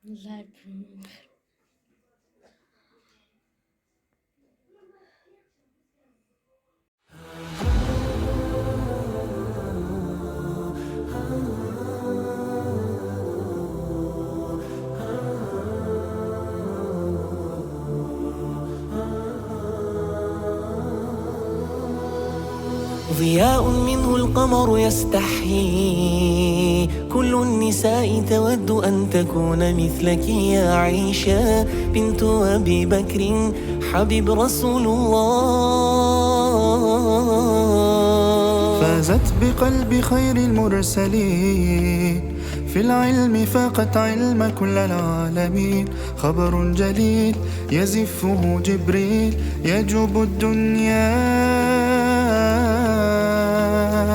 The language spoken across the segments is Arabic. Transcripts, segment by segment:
الله يكرمك. ضياء منه القمر يستحيي، كل النساء تود أن تكون مثلك يا عيشة بنت أبي بكر حبيب رسول الله. فازت بقلب خير المرسلين، في العلم فاقت علم كل العالمين. خبر جليل يزفه جبريل يجوب الدنيا.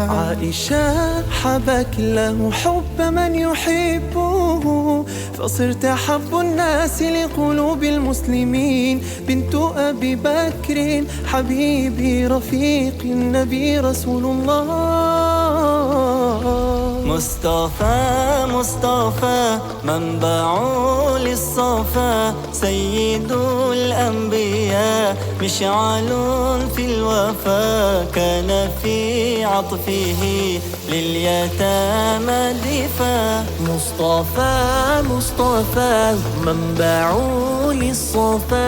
عائشة حبك الله حب من يحبه، فصرت أحب الناس لقلوب المسلمين. بنت أبي بكر حبيبي رفيق النبي رسول الله. مصطفى مصطفى منبع للصفا، سيد الأنبياء مشعل في الوفا. كان في عطفه لليتامى دفا. مصطفى مصطفى منبع للصفا،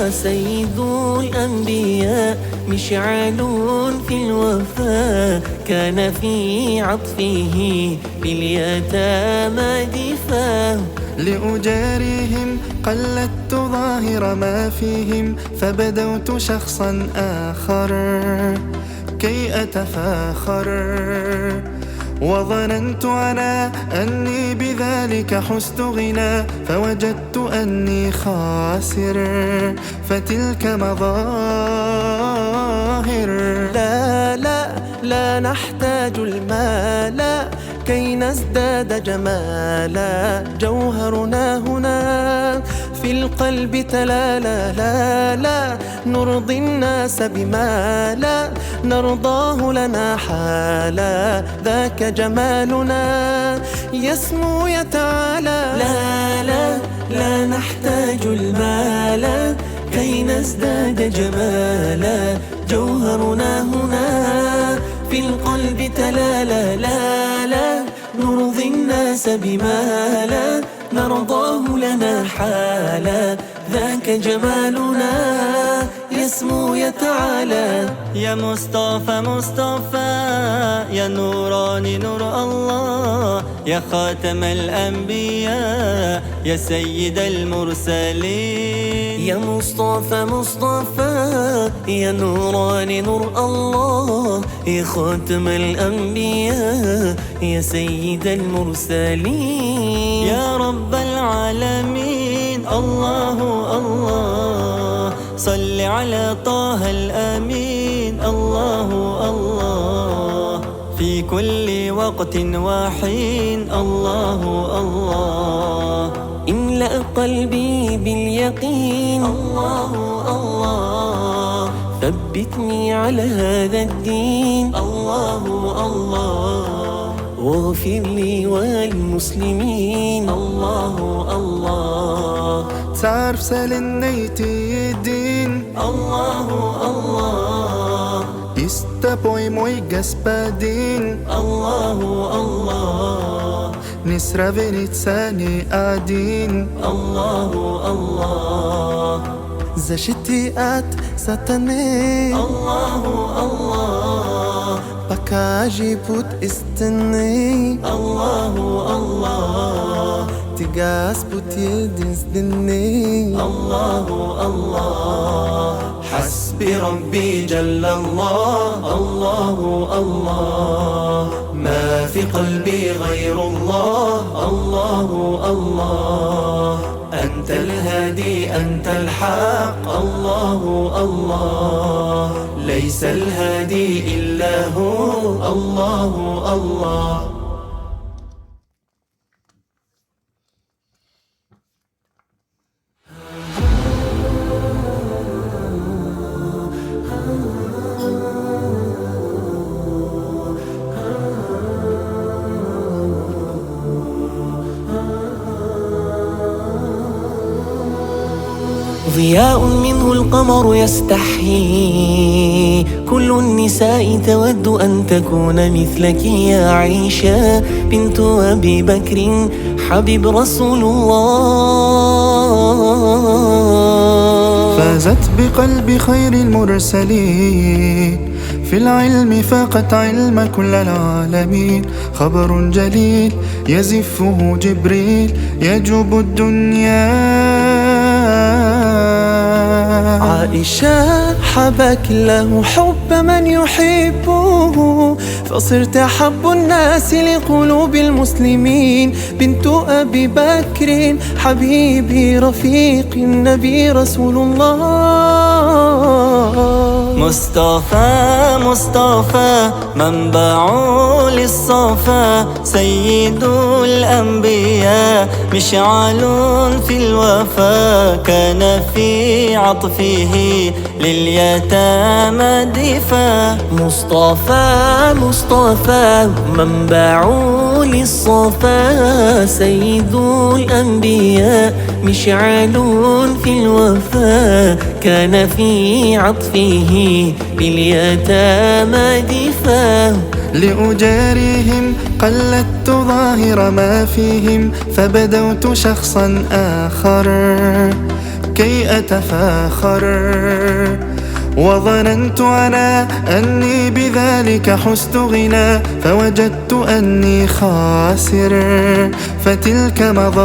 سيد الأنبياء مشعل في الوفا. كان في عطفه باليتامى دفا. لأجاريهم قلدت ظاهر ما فيهم، فبدوت شخصا آخر كي أتفاخر. وظننت أنا أني بذلك حزت غنى، فوجدت أني خاسر، فتلك مظاهر. لا لا لا نحتاج المال كي نزداد جمالا. جوهرنا هنا في القلب تلالا. لا لا نرضي الناس بما لا نرضاه لنا حالا. ذاك جمالنا يسمو يتعالى. لا لا لا نحتاج المال كي نزداد جمالا. جوهرنا هنا في القلب تلالا. لا لا نرضي الناس بما لا نرضاه لنا حالا. ذاك جمالنا يسمو يتعالى. يا مصطفى مصطفى يا نوراني نور الله، يا خاتم الأنبياء يا سيد المرسلين. يا مصطفى مصطفى يا نوراني نور الله، يا خاتم الأنبياء يا سيد المرسلين. يا رب العالمين الله الله، صل على طه الأمين الله الله. في كل وقت وحين الله الله. املأ قلبي باليقين الله الله. ثبتني على هذا الدين الله الله. واغفر لي والمسلمين الله الله. تعرف سالنيتي الدين الله الله. Istapoy mo'y gaspadin الله الله. Nisravenit sani adin الله الله. زشتيات ستني الله الله. بكاجي بوت استني الله الله. تقاس بوت يلدنس دني الله الله. حسبي ربي جل الله الله الله. ما في قلبي غير الله الله الله. أنت الهادي أنت الحق الله الله. ليس الهادي إلا هو الله الله. ضياء منه القمر يستحيي، كل النساء تود أن تكون مثلك يا عائشة بنت أبي بكر حبيب رسول الله. فازت بقلب خير المرسلين، في العلم فاقت علم كل العالمين. خبر جليل يزفه جبريل يجوب الدنيا. عائشة حبك الله حب من يحبه، فصرت أحب الناس لقلوب المسلمين. بنت أبي بكر حبيبي رفيق النبي رسول الله. مصطفى مصطفى منبع للصفا، سيد الأنبياء مشعل في الوفا. كان في عطفه لليتامى دفا. مصطفى مصطفى منبع للصفا، سيد الأنبياء مشعل في الوفا. كان في عطفه باليتامى دفا. لأجاريهم قلدت ظاهر ما فيهم، فبدوت شخصا آخر كي أتفاخر. وظننت أنا أني بذلك حزت غنى، فوجدت أني خاسر، فتلك مظاهر.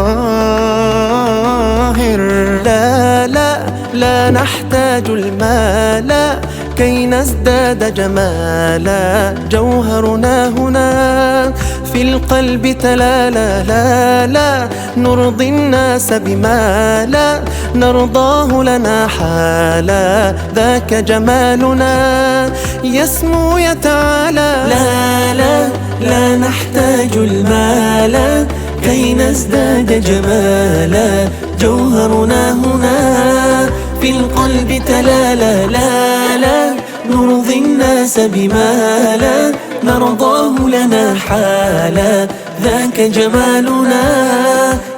لا لا لا نحتاج المال كي نزداد جمالا. جوهرنا هنا في القلب تلالا. لا لا نرضي الناس بما لا نرضاه لنا حالا. ذاك جمالنا يسمو يتعالى. لا لا لا نحتاج المال كي نزداد جمالا. جوهرنا هنا في القلب تلالا. لا لا نرضي الناس بما لا نرضاه لنا حالا. ذاك جمالنا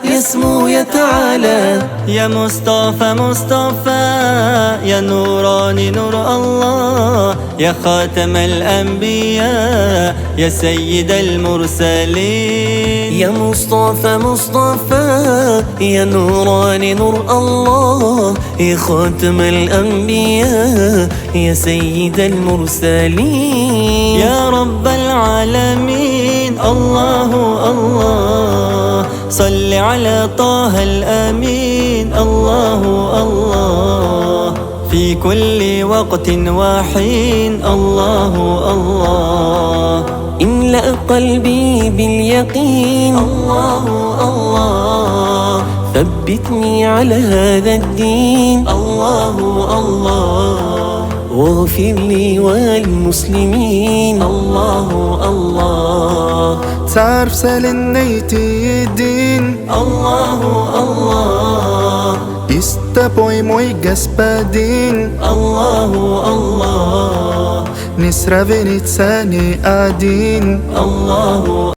يسمو يتعالى. يا مصطفى مصطفى يا نوراني نور الله، يا خاتم الأنبياء يا سيد المرسلين. يا مصطفى مصطفى يا نوراني نور الله، يا خاتم الأنبياء يا سيد المرسلين. يا رب العالمين الله الله، صل على طه الأمين الله الله. في كل وقت وحين الله الله. املأ قلبي باليقين الله الله. ثبتني على هذا الدين الله الله. واغفر لي والمسلمين الله الله. تعرف سالنيتي الدين الله الله. Istapoj moj gaspadin الله الله. Nisra venicani adin الله